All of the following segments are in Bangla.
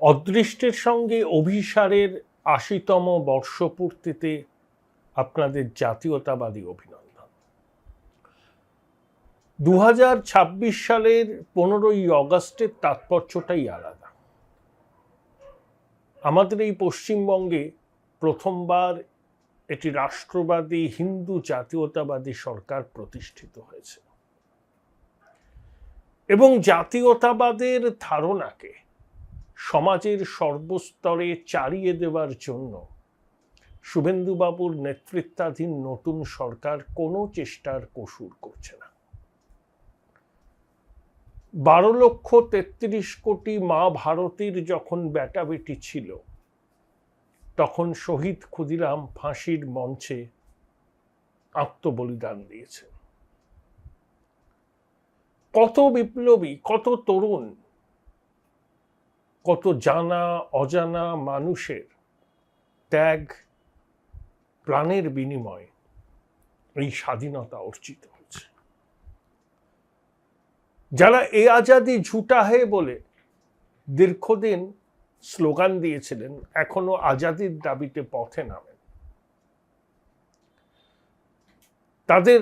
অদৃষ্টের সঙ্গে অভিসারের ৮০তম বর্ষপূর্তিতে আপনাদের জাতীয়তাবাদী অভিনন্দন। ২০২৬ সালের ১৫ই অগাস্টের তাৎপর্যটাই আলাদা। আমাদের এই পশ্চিমবঙ্গে প্রথমবার একটি রাষ্ট্রবাদী হিন্দু জাতীয়তাবাদী সরকার প্রতিষ্ঠিত হয়েছে এবং জাতীয়তাবাদের ধারণাকে সমাজের সর্বস্তরে চালিয়ে দেওয়ার জন্য শুভেন্দুবাবুর নেতৃত্বাধীন নতুন সরকার কোনো চেষ্টার কসুর করছে না। ১২,৩৩ কোটি মা ভারতীর যখন বেটাবেটি ছিল, তখন শহীদ ক্ষুদিরাম ফাঁসির মঞ্চে আত্মবলিদান দিয়েছে। কত বিপ্লবী, কত তরুণ, কত জানা অজানা মানুষের ত্যাগ, প্রাণের বিনিময়ে এই স্বাধীনতা অর্জিত হয়েছে। যারা এ আজাদি ঝুটা হে বলে দীর্ঘদিন স্লোগান দিয়েছিলেন, এখনো আজাদির দাবিতে পথে নামেন, তাদের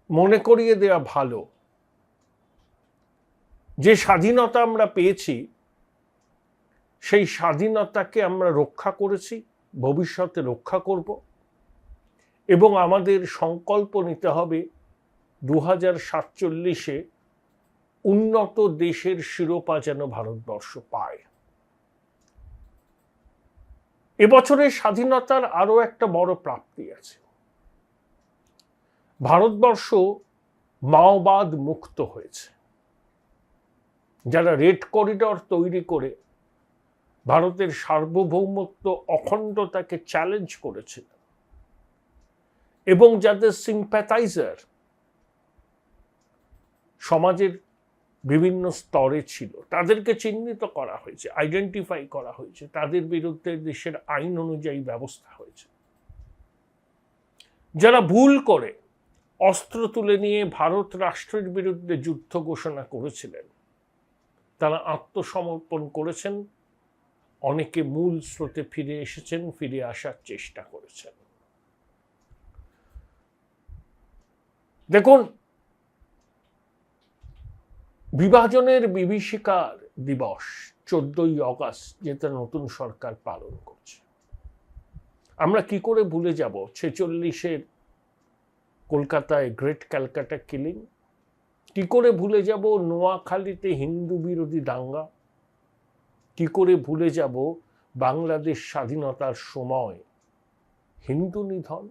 মনে করিয়ে দেওয়া ভালো যে স্বাধীনতা আমরা পেয়েছি, সেই স্বাধীনতাকে আমরা রক্ষা করেছি, ভবিষ্যতে রক্ষা করব এবং আমাদের সংকল্প নিতে হবে ২০৪৭-এ উন্নত দেশের শিরোপা যেন ভারতবর্ষ পায়। এবছরের স্বাধীনতার আরো একটা বড় প্রাপ্তি আছে। ভারতবর্ষ মাওবাদ মুক্ত হয়েছে। যারা রেড করিডর তৈরি করে ভারতের সার্বভৌমত্ব, অখণ্ডতাকে চ্যালেঞ্জ করেছিল এবং যাদের সিম্প্যাথাইজার সমাজের বিভিন্ন স্তরে ছিল, তাদেরকে চিহ্নিত করা হয়েছে, আইডেন্টিফাই করা হয়েছে, তাদের বিরুদ্ধে দেশের আইন অনুযায়ী ব্যবস্থা হয়েছে। যারা ভুল করে অস্ত্র তুলে নিয়ে ভারত রাষ্ট্রের বিরুদ্ধে যুদ্ধ ঘোষণা করেছিলেন, তারা আত্মসমর্পণ করেছেন, অনেকে মূল স্রোতে ফিরে এসেছেন, ফিরে আসার চেষ্টা করেছেন। দেখুন, বিভাজনের বিভীষিকার দিবস ১৪ই অগাস্ট যেটা নতুন সরকার পালন করছে, আমরা কি করে ভুলে যাব ৪৬-এর কলকাতায় গ্রেট ক্যালকাটা কিলিং? কি করে ভুলে যাব নোয়াখালীতে হিন্দু বিরোধী দাঙ্গা? কি করে ভুলে যাব বাংলাদেশ স্বাধীনতার সময় হিন্দু নিধন?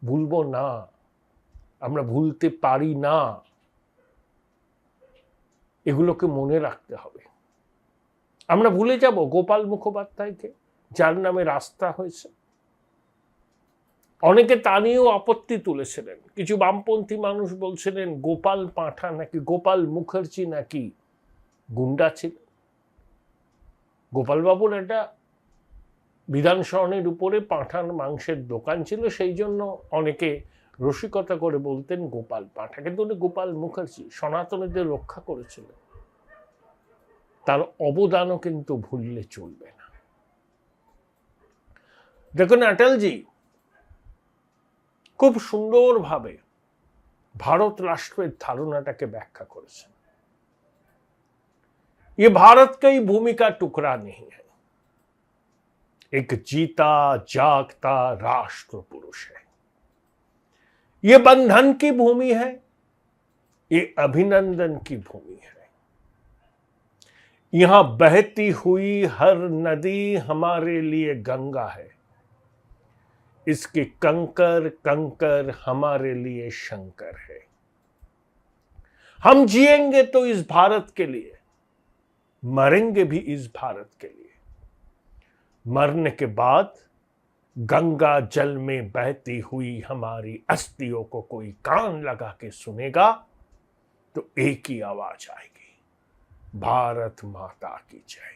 ভুলবো না, আমরা ভুলতে পারি না, এগুলোকে মনে রাখতে হবে। আমরা ভুলে যাব গোপাল মুখোপাধ্যায়কে, যার নামে রাস্তা হয়েছে। অনেকে তা নিয়েও আপত্তি তুলেছিলেন। কিছু বামপন্থী মানুষ বলছিলেন গোপাল পাঁঠা নাকি, গোপাল মুখার্জি নাকি গুন্ডা ছিল। গোপালবাবুর একটা বিধানসরণের উপরে পাঁঠার মাংসের দোকান ছিল, সেই জন্য অনেকে রসিকতা করে বলতেন গোপাল পাঁঠা, কিন্তু উনি গোপাল মুখার্জি সনাতনীদের রক্ষা করেছিলেন। তার অবদানও কিন্তু ভুললে চলবে না। দেখুন, অটলজি খুব সুন্দরভাবে ভারত রাষ্ট্রের ধারণাটাকে ব্যাখ্যা করেছেন। ये भारत का ही भूमि का टुकड़ा नहीं है, एक जीता जागता राष्ट्र पुरुष है। ये बंधन की भूमि है, ये अभिनंदन की भूमि है। यहां बहती हुई हर नदी हमारे लिए गंगा है, इसके कंकर कंकर हमारे लिए शंकर है। हम जिएंगे तो इस भारत के लिए, मरेंगे भी इस भारत के लिए। मरने के बाद गंगा जल में बहती हुई हमारी अस्थियों को कोई कान लगा के सुनेगा तो एक ही आवाज आएगी, भारत माता की जय।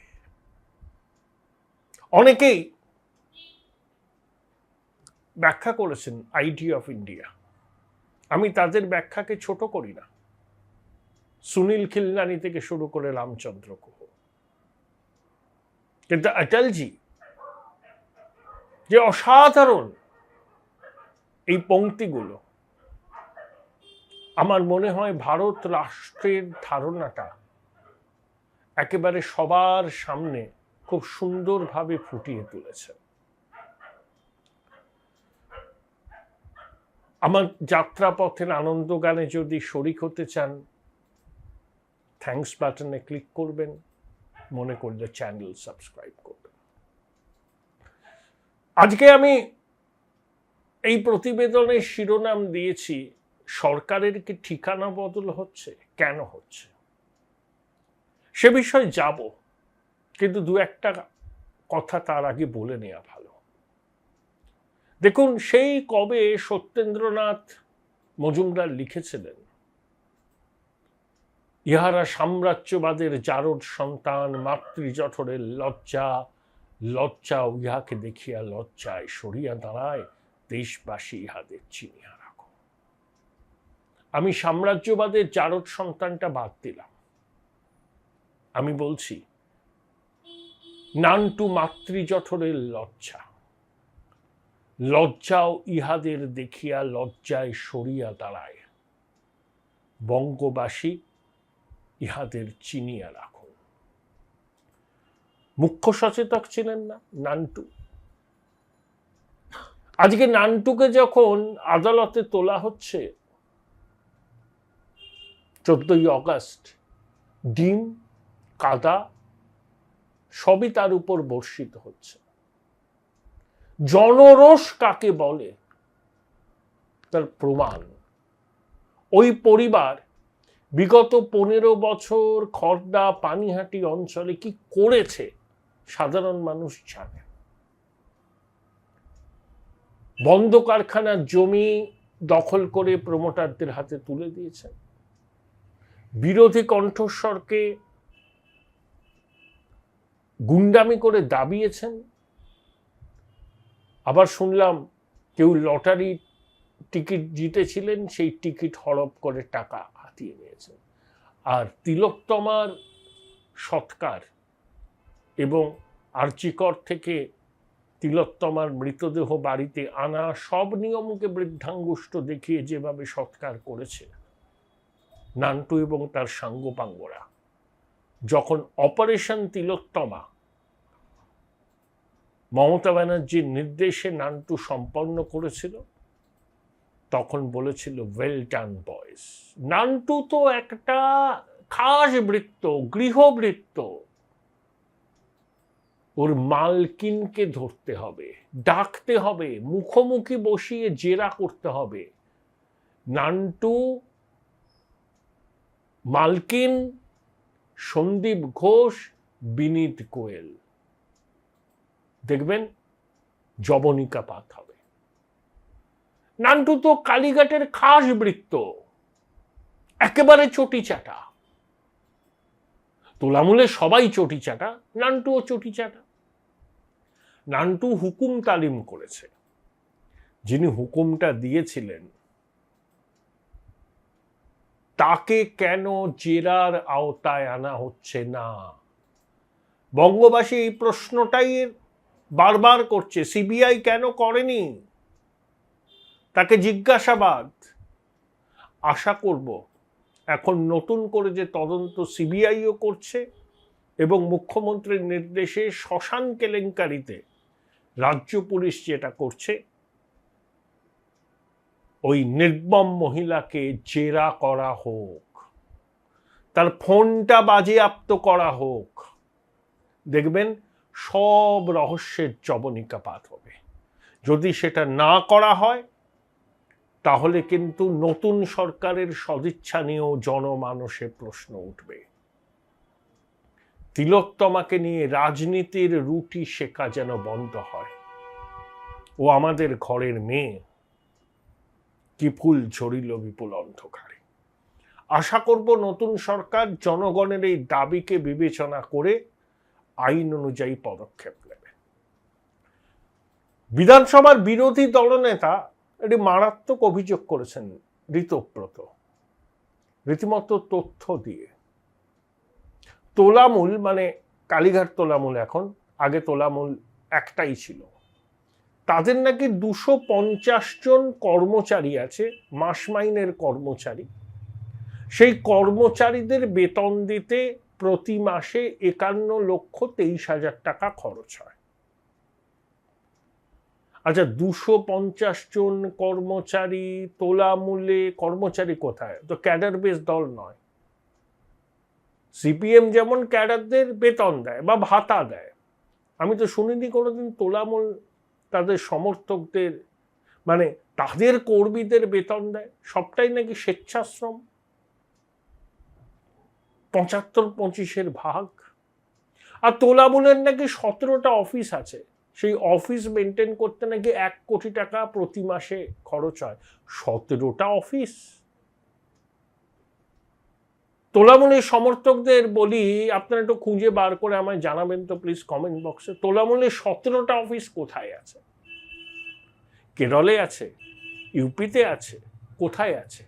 অনেকেই ব্যাখ্যা করেছেন আইডিয়া অফ ইন্ডিয়া। আমি তাদের ব্যাখ্যাকে ছোট করি না। সুনীল খিলনানি থেকে শুরু করে রামচন্দ্র গুহ। কিন্তু অটলজি যে অসাধারণ এই পংক্তিগুলো, আমার মনে হয় ভারত রাষ্ট্রের ধারণাটা একেবারে সবার সামনে খুব সুন্দরভাবে ফুটিয়ে তুলেছে। আমার যাত্রাপথের আনন্দ গানে যদি শরিক হতে চান, থ্যাঙ্কস বাটনে ক্লিক করবেন, মনে করলে চ্যানেল সাবস্ক্রাইব করবেন। আজকে আমি এই প্রতিবেদনের শিরোনাম দিয়েছি, সরকারের কি ঠিকানা বদল হচ্ছে, কেন হচ্ছে? সে বিষয়ে যাব, কিন্তু দু একটা কথা তার আগে বলে নেওয়া ভালো। দেখুন, সেই কবে সত্যেন্দ্রনাথ মজুমদার লিখেছিলেন, ইহারা সাম্রাজ্যবাদের জারদ সন্তান, মাতৃজঠরের লজ্জা, লজ্জাও ইহাকে দেখিয়া লজ্জায় সরিয়া দাঁড়ায়, দেশবাসী ইহাদের চিনিয়া রাখো। আমি সাম্রাজ্যবাদের জারদ সন্তানটা বাদ দিলাম, আমি বলছি নান্টু মাতৃজঠরের লজ্জা, লজ্জাও ইহাদের দেখিয়া লজ্জায় সরিয়া দাঁড়ায়, বঙ্গবাসী ইহাদের চিনিয়া রাখুন। মুখ্য সচেতক ছিলেন না নান্টু? আজকে নান্টুকে যখন আদালতে তোলা হচ্ছে 14ই অগস্ট, ডিম কাদা সবই তার উপর বর্ষিত হচ্ছে। জনরোষ কাকে বলে তার প্রমাণ। ওই পরিবার বিগত 15 বছর খড়দা পানিহাটি অঞ্চলে কি করেছে সাধারণ মানুষ জানে। বন্ধ কারখানার জমি দখল করে প্রমোটারদের হাতে তুলে দিয়েছেন, বিরোধী কণ্ঠস্বরকে গুন্ডামি করে দাবিয়েছেন। আবার শুনলাম কেউ লটারি টিকিট জিতেছিলেন, সেই টিকিট হড়প করে টাকা হাতিয়ে নিয়েছেন। আর তিলোত্তমার সৎকার এবং আর্চিকর থেকে তিলোত্তমার মৃতদেহ বাড়িতে আনা, সব নিয়মকে বৃদ্ধাঙ্গুষ্ঠ দেখিয়ে যেভাবে সৎকার করেছে নান্টু এবং তার সাঙ্গপাঙ্গরা, যখন অপারেশন তিলোত্তমা মমতা ব্যানার্জির নির্দেশে নান্টু সম্পন্ন করেছিল, তখন বলেছিল ওয়েল ডান বয়েজ। নান্টু তো একটা খাস বৃত্ত, গৃহবৃত্ত। ওর মালকিনকে ধরতে হবে, ডাকতে হবে, মুখোমুখি বসিয়ে জেরা করতে হবে। নান্টু মালকিন সন্দীপ ঘোষ, বিনীত গোয়েল, দেখবেন জবনিকা পাত হবে। নান্টু তো কালীঘাটের খাস বৃত্ত, একেবারে চটি চাটা। তোলামূলে সবাই চটি চাটা, নান্টুও চটি চাটা। নান্টু হুকুম তালিম করেছে। যিনি হুকুমটা দিয়েছিলেন তাকে কেন জেরার আওতায় আনা হচ্ছে না? বঙ্গবাসী এই প্রশ্নটাই বারবার করছে, সিবিআই কেন করেনি? তাকে জিজ্ঞাসাবাদ। আশা করব এখন নতুন করে যে তদন্ত সিবিআইও করছে এবং মুখ্যমন্ত্রীর নির্দেশে শ্মশান কেলেঙ্কারিতে রাজ্য পুলিশ যেটা করছে, ওই নির্মম মহিলাকে জেরা করা হোক, তার ফোনটা বাজেয়াপ্ত করা হোক। দেখবেন সব রহস্যের জবনিকাপাত হবে। যদি সেটা না করা হয় তাহলে কিন্তু নতুন সরকারের সদিচ্ছা নিয়েও জনমানসে প্রশ্ন উঠবে। তিলোত্তমাকে নিয়ে রাজনীতির রুটি শেখা যেন বন্ধ হয়। ও আমাদের ঘরের মেয়ে, কি ফুল ঝরিল বিপুল অন্ধকারে। আশা করব নতুন সরকার জনগণের এই দাবিকে বিবেচনা করে আইন অনুযায়ী পদক্ষেপ নেবে। বিধানসভার বিরোধী দলনেতা একটি মারাত্মক অভিযোগ করেছেন ঋতব্রত। রীতিমতো তথ্য দিয়ে তোলামূল, মানে কালীঘাট তোলামূল, এখন আগে তোলামূল একটাই ছিল, তাদের নাকি 250 জন কর্মচারী আছে, মাস মাইনের কর্মচারী। সেই কর্মচারীদের বেতন দিতে প্রতি মাসে 51,23,000 টাকা খরচ হয়। আচ্ছা, 250 জন কর্মচারী তোলামূলে, কর্মচারী কোথায়? তো ক্যাডার বেস দল নয়। সিপিএম যেমন ক্যাডারদের বেতন দেয় বা ভাতা দেয়, আমি তো শুনিনি কোনোদিন তোলামূল তাদের সমর্থকদের, মানে তাদের কর্মীদের বেতন দেয়। সবটাই নাকি স্বেচ্ছাশ্রম, 75-25 ভাগ। আর তোলামূলের নাকি 17টা অফিস আছে, সেই অফিস মেনটেন করতে নাকি 1 কোটি টাকা প্রতি মাসে খরচ হয়। 17টা অফিস। তোলামূলের সমর্থকদের বলি, আপনারা একটু খুঁজে বার করে আমায় জানাবেন তো প্লিজ কমেন্ট বক্সে, তোলামূলের 17টা অফিস কোথায় আছে? কেরলে আছে, ইউপিতে আছে, কোথায় আছে?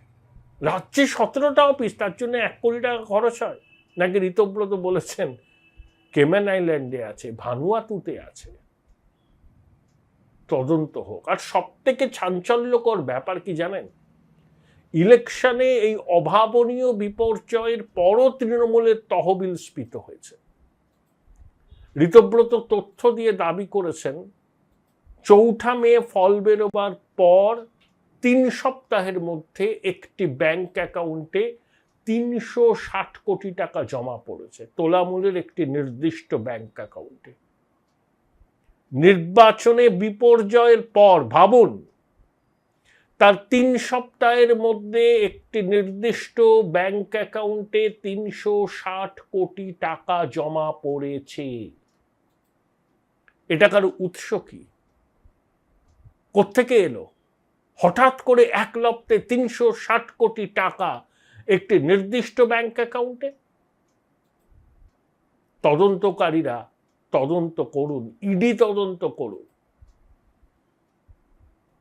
রাজ্যে 17টা অফিস, তার জন্য 1 কোটি টাকা খরচ হয়? নাকি ঋতব্রত বলেছেন কেম্যান আইল্যান্ডে আছে, ভানুয়াতুতে আছে। তদন্ত হোক। আর সব থেকে চাঞ্চল্যকর ব্যাপার কি জানেন? ইলেকশনে এই অভাবনীয় বিপর্যয়ের পরও তৃণমূলের তহবিল স্ফীত হয়েছে। ঋতব্রত তথ্য দিয়ে দাবি করেছেন 4 মে ফল বেরোবার পর 3 সপ্তাহের মধ্যে একটি ব্যাংক অ্যাকাউন্টে 360 কোটি টাকা জমা পড়েছে, তোলামূলের একটি নির্দিষ্ট ব্যাংক অ্যাকাউন্টে। নির্বাচনে বিপর্যয়ের পর ভাবুন, তার 3 সপ্তাহের মধ্যে একটি নির্দিষ্ট ব্যাংক অ্যাকাউন্টে 360 কোটি টাকা জমা পড়েছে। এ টাকার উৎস কি? কোত্থেকে এলো? হঠাৎ করে এক লপ্তে 360 কোটি টাকা একটি নির্দিষ্ট ব্যাংক অ্যাকাউন্টে? তদন্তকারীরা তদন্ত করুন, ইডি তদন্ত করুন।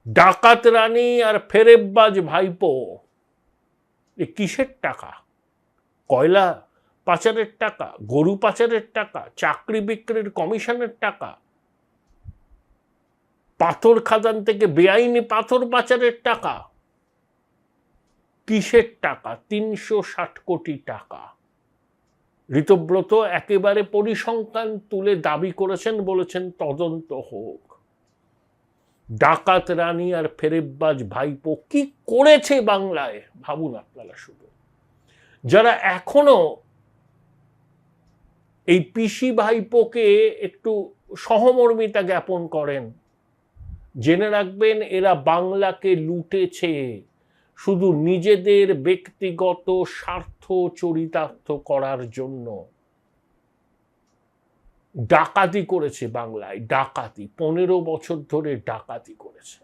ডাকাত রানী আর ফেরেববাজ ভাইপো, এ কিসের টাকা? কয়লা পাচারের টাকা, গরু পাচারের টাকা, চাকরি বিক্রির কমিশনের টাকা, পাথর খাদান থেকে বেআইনি পাথর পাচারের টাকা? কিসের টাকা? 360 কোটি টাকা। ঋতব্রত একেবারে পরিসংখ্যান তুলে দাবি করেছেন, বলেছেন তদন্ত হোক। ডাকাত রানী আর ফেরেববাজ ভাইপো কি করেছে বাংলায় ভাবুন আপনারা শুধু। যারা এখনো এই পিসি ভাইপোকে একটু সহমর্মিতা জ্ঞাপন করেন, জেনে রাখবেন এরা বাংলাকে লুটেছে শুধু নিজেদের ব্যক্তিগত স্বার্থ চরিতার্থ করার জন্য। ডাকাতি করেছে বাংলায়, ডাকাতি 15 বছর ধরে ডাকাতি করেছে,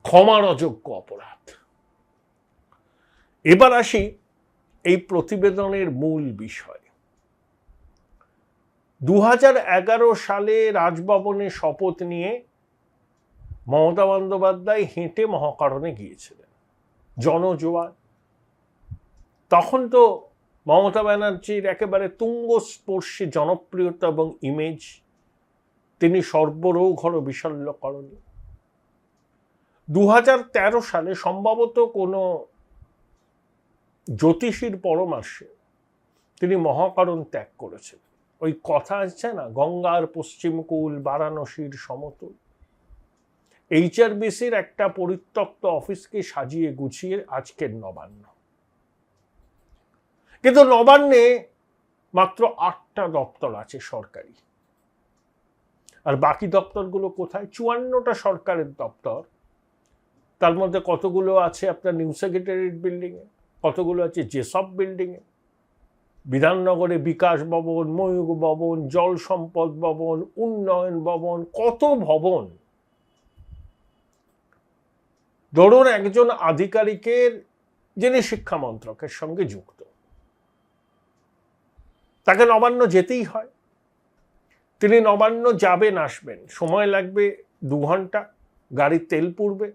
ক্ষমার অযোগ্য অপরাধ। এবার আসি এই প্রতিবেদনের মূল বিষয়। 2011 সালে রাজভবনে শপথ নিয়ে মমতা বন্দ্যোপাধ্যায় হেঁটে মহাকারণে গিয়েছিলেন, জনজোয়ার। তখন তো মমতা ব্যানার্জির একেবারে তুঙ্গস্পর্শী জনপ্রিয়তা এবং ইমেজ, তিনি সর্বরৌঘর বিশল্যকরণী। 2013 সালে সম্ভবত কোনো জ্যোতিষীর পরামর্শে তিনি মহাকারণ ত্যাগ করেছেন। ওই কথা আছে না, গঙ্গার পশ্চিমকূল বারাণসীর সমতুল। HRBCর একটা পরিত্যক্ত অফিসকে সাজিয়ে গুছিয়ে আজকের নবান্ন। কিন্তু নবান্নে মাত্র 8টা দপ্তর আছে সরকারি, আর বাকি দপ্তরগুলো কোথায়? 54টা সরকারের দপ্তর, তার মধ্যে কতগুলো আছে আপনার নিউ সেক্রেটারিয়েট বিল্ডিংয়ে, কতগুলো আছে জেসব বিল্ডিংয়ে, বিধাননগরে বিকাশ ভবন, ময়ূর ভবন, জল সম্পদ ভবন, উন্নয়ন ভবন, কত ভবন। ধরুন একজন আধিকারিকের, যিনি শিক্ষা মন্ত্রকের সঙ্গে যুক্ত, তাকে নবান্ন যেতেই হয়। তিনি নবান্ন যাবেন আসবেন, সময় লাগবে 2 ঘন্টা, গাড়ির তেল পুড়বে।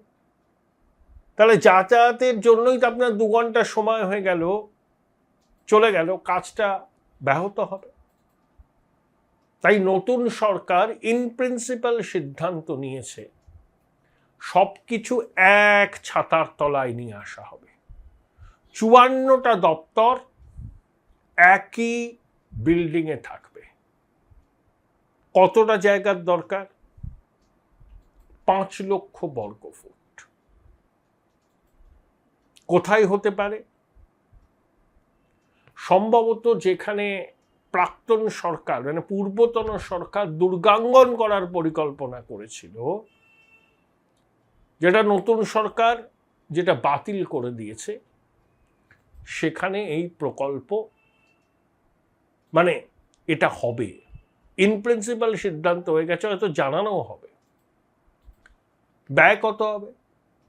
তাহলে যাতায়াতের জন্যই তো আপনার 2 ঘন্টা সময় হয়ে গেল, চলে গেল, কাজটা ব্যাহত হবে। তাই নতুন সরকার ইন প্রিন্সিপাল সিদ্ধান্ত নিয়েছে সবকিছু এক ছাতার তলায় নিয়ে আসা হবে। 54টা দপ্তর একই বিল্ডিং এ থাকবে। কতটা জায়গার দরকার? 5 লক্ষ বর্গফুট। কোথায় হতে পারে? সম্ভবত যেখানে প্রাক্তন সরকার মানে পূর্বতন সরকার দুর্গাঙ্গন করার পরিকল্পনা করেছিল, যেটা নতুন সরকার যেটা বাতিল করে দিয়েছে, সেখানে এই প্রকল্প মানে এটা হবে। ইন প্রিন্সিপাল সিদ্ধান্ত হয়ে গেছে, হয়তো জানানোও হবে। ব্যয় কত হবে?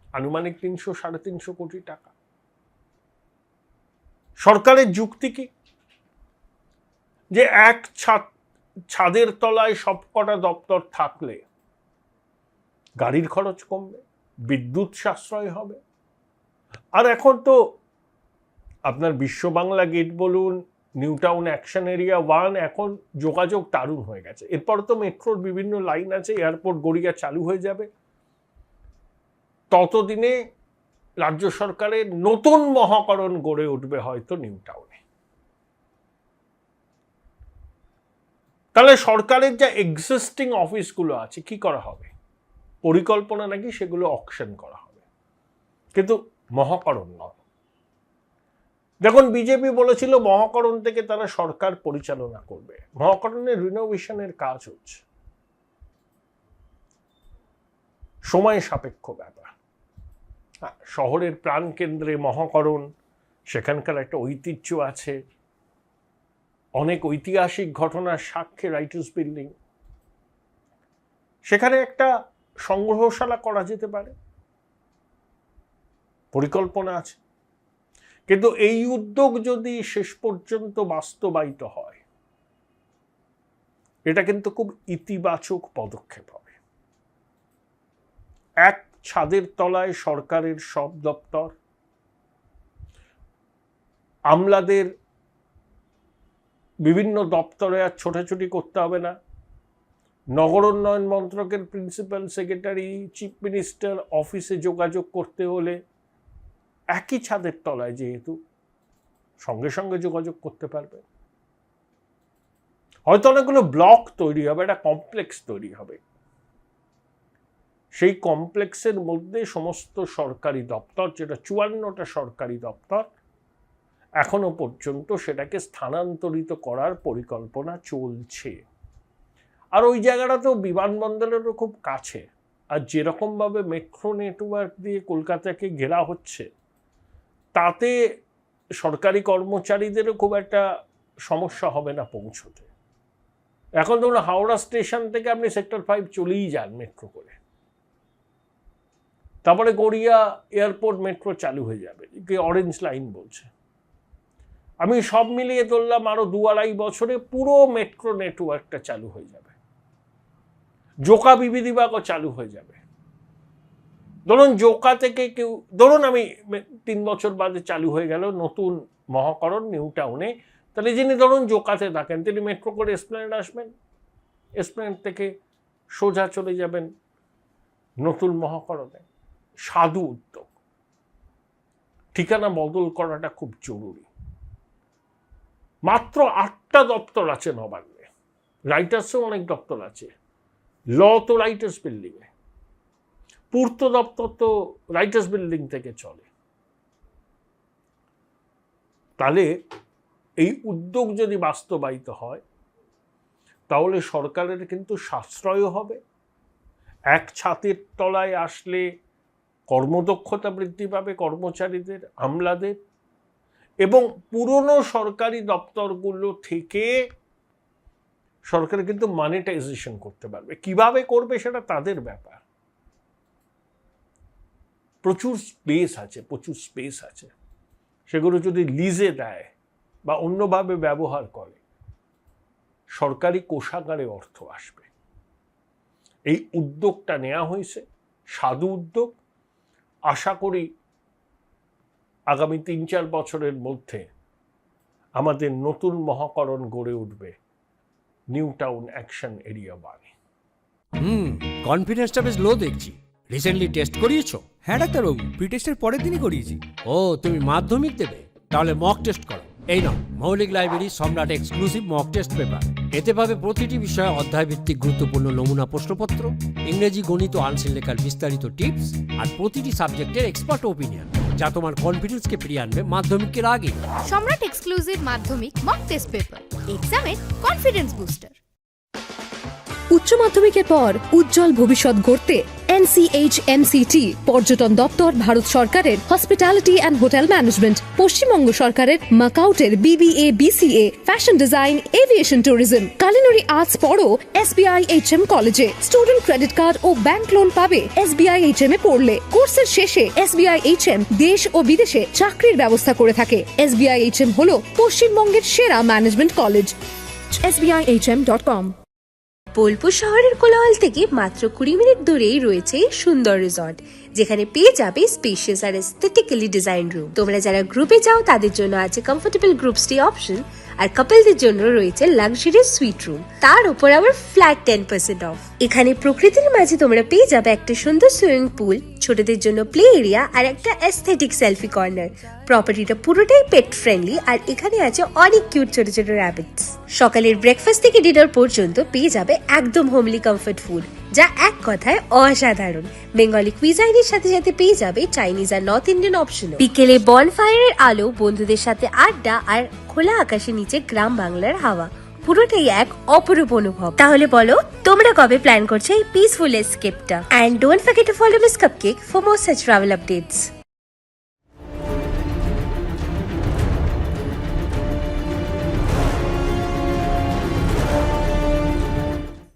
আনুমানিক 300-350 কোটি টাকা। সরকারের যুক্তি কি? যে এক ছাদের তলায় সবকটা দপ্তর থাকলে গাড়ির খরচ কমবে, বিদ্যুৎ সাশ্রয় হবে। আর এখন তো আপনার বিশ্ব বাংলা গেট বলুন, নিউ টাউন অ্যাকশন এরিয়া 1 এখন যোগাযোগ দারুণ হয়ে গেছে। এরপর তো মেট্রোর বিভিন্ন লাইন আছে, এয়ারপোর্ট গড়িয়া চালু হয়ে যাবে। ততদিনে রাজ্য সরকারের নতুন মহাকরণ গড়ে উঠবে হয়তো নিউ টাউনে। তাহলে সরকারের যা এক্সিস্টিং অফিসগুলো আছে কি করা হবে? পরিকল্পনা নাকি সেগুলো অকশন করা হবে, কিন্তু মহাকরণ নয়। দেখুন, বিজেপি বলেছিল মহাকরণ থেকে তারা সরকার পরিচালনা করবে। মহাকরণের রিনোভেশনের কাজ হচ্ছে, সময় সাপেক্ষ ব্যাপার। শহরের প্রাণকেন্দ্রে মহাকরণ, সেখানকার একটা ঐতিহ্য আছে, অনেক ঐতিহাসিক ঘটনার সাক্ষী রাইটার্স বিল্ডিং, সেখানে একটা সংগ্রহশালা করা যেতে পারে, পরিকল্পনা আছে। কিন্তু এই উদ্যোগ যদি শেষ পর্যন্ত বাস্তবায়িত হয়, এটা কিন্তু খুব ইতিবাচক পদক্ষেপ হবে। এক ছাদের তলায় সরকারের সব দপ্তর, আমলাদের বিভিন্ন দপ্তরে আর ছোটাছুটি করতে হবে না। নগর উন্নয়ন মন্ত্রকের প্রিন্সিপাল সেক্রেটারি, চিফ মিনিস্টার অফিসে যোগাযোগ করতে হলে একই ছাদের তলায় যেহেতু সঙ্গে সঙ্গে যোগাযোগ করতে পারবে। হয়তো অনেকগুলো ব্লক তৈরি হবে, একটা কমপ্লেক্স তৈরি হবে। সেই কমপ্লেক্সের মধ্যে সমস্ত সরকারি দপ্তর, যেটা 54টা সরকারি দপ্তর, এখনো পর্যন্ত সেটাকে স্থানান্তরিত করার পরিকল্পনা চলছে। আর ওই জায়গাটা তো বিমানবন্দরেরও খুব কাছে। আর যেরকমভাবে মেট্রো নেটওয়ার্ক দিয়ে কলকাতাকে ঘেরা হচ্ছে, তাতে সরকারি কর্মচারীদেরও খুব একটা সমস্যা হবে না পৌঁছতে। এখন ধরুন হাওড়া স্টেশন থেকে আপনি সেক্টর 5 চলেই যান মেট্রো করে, তারপরে গড়িয়া এয়ারপোর্ট মেট্রো চালু হয়ে যাবে, অরেঞ্জ লাইন বলছে। আমি সব মিলিয়ে ধরলাম আরো 2-2.5 বছরে পুরো মেট্রো নেটওয়ার্কটা চালু হয়ে যাবে, জোকা বিবিধিবাগও চালু হয়ে যাবে। ধরুন জোকা থেকে কেউ, ধরুন আমি 3 বছর বাদে চালু হয়ে গেল নতুন মহাকরণ নিউ টাউনে, তাহলে যিনি ধরুন জোকাতে থাকেন তিনি মেট্রো করে এসপ্ল্যানেড আসবেন, এসপ্ল্যানেড থেকে সোজা চলে যাবেন নতুন মহাকরণে। সাধু উদ্যোগ। ঠিকানা বদল করাটা খুব জরুরি। মাত্র 8টা দপ্তর আছে নবান্নে, রাইটার্সেও অনেক দপ্তর আছে। ল তো রাইটার্স বিল্ডিং এ, পূর্ত দপ্তর তো রাইটার্স বিল্ডিং থেকে চলে। তাহলে এই উদ্যোগ যদি বাস্তবায়িত হয়, তাহলে সরকারের কিন্তু সাশ্রয় হবে। এক ছাদের তলায় আসলে কর্মদক্ষতা বৃদ্ধি পাবে কর্মচারীদের, আমলাদের, এবং পুরনো সরকারি দপ্তরগুলো থেকে সরকার কিন্তু মনিটাইজেশন করতে পারবে। কিভাবে করবে সেটা তাদের ব্যাপার। প্রচুর স্পেস আছে, সেগুলো যদি লিজে দেয় বা অন্যভাবে ব্যবহার করে, সরকারি কোষাগারে অর্থ আসবে। এই উদ্যোগটা নেওয়া হয়েছে, সাধু উদ্যোগ। আশা করি আগামী 3-4 বছরের মধ্যে আমাদের নতুন মহাকরণ গড়ে উঠবে নিউ টাউন অ্যাকশন এরিয়া 1। কনফিডেন্সটা বেশ লো দেখছি। রিসেন্টলি টেস্ট করিয়েছো? হ্যাঁ ডাক্তারবাবু, প্রি টেস্টের পরের দিনই করিয়েছি। ও, তুমি মাধ্যমিক দেবে? তাহলে মক টেস্ট করো। এই নাও মৌলিক লাইব্রেরি সম্রাট এক্সক্লুসিভ মক টেস্ট পেপার। এতে পাবে প্রতিটি বিষয়ে অধ্যায় ভিত্তিক গুরুত্বপূর্ণ নমুনা প্রশ্নপত্র, ইংরেজি, গণিত ও আনসিল লেখার বিস্তারিত টিপস, আর প্রতিটি সাবজেক্টের এক্সপার্ট ওপিনিয়ন, যা তোমার কনফিডেন্সকে ফিরিয়ে আনবে মাধ্যমিকের আগে। সম্রাট এক্সক্লুসিভ মাধ্যমিক মক টেস্ট পেপার, এক্সামের কনফিডেন্স বুস্টার। উচ্চ মাধ্যমিকের পর উজ্জ্বল ভবিষ্যৎ গড়তে NCHMCT পর্যটন দপ্তর, ভারত সরকারের hospitality and hotel management, Paschimbanga সরকারের মাকাউটের BBA BCA, fashion design, aviation tourism, culinary arts পড়ো SBI HM কলেজে। স্টুডেন্ট ক্রেডিট কার্ড ও ব্যাংক লোন পাবে SBI HM এ পড়লে। কোর্সের শেষে SBI HM দেশ ও বিদেশে চাকরির ব্যবস্থা করে থাকে। SBI HM হলো পশ্চিমবঙ্গের সেরা ম্যানেজমেন্ট কলেজ। SBIHM.com। বোলপুর শহরের কোলাহল থেকে মাত্র 20 মিনিট দূরেই রয়েছে সুন্দর রিসর্ট, যেখানে পেয়ে যাবে স্পেশিয়াস আর এস্থেটিক্যালি ডিজাইন রুম। তোমরা যারা গ্রুপে যাও তাদের জন্য আছে কমফোর্টেবল গ্রুপ স্টে অপশন, আর কাপলদের জন্য রয়েছে লাক্সারিয়াস সুইট রুম, তার উপর আবার ফ্ল্যাট 10% অফ। এখানে প্রকৃতির মাঝে তোমরা পেয়ে যাবে একটা সুন্দর সুইমিং পুল, ছোটদের জন্য প্লে এরিয়া আর একটা এস্থেটিক সেলফি কর্নার। প্রপার্টিটা পুরোটাই পেট ফ্রেন্ডলি, আর এখানে আছে অনেক কিউট ছোট ছোট র্যাবিটস। সকালের ব্রেকফাস্ট থেকে ডিনার পর্যন্ত পেয়ে যাবে একদম হোমলি কমফর্ট ফুড, যা এক কথায় অসাধারণ। বেঙ্গলি কুইজাইনের সাথে সাথে পেয়ে যাবে চাইনিজ আর নর্থ ইন্ডিয়ান অপশন। বিকেলে বনফায়ারের আলো, বন্ধুদের সাথে আড্ডা আর খোলা আকাশের নিচে গ্রাম বাংলার হাওয়া, পুরোটাই এক অপরূপ অনুভব। তাহলে বলো তোমরা কবে প্ল্যান করছো এই পিসফুল এসকেপটা? And don't forget to follow Miss Cupcake for more such travel updates.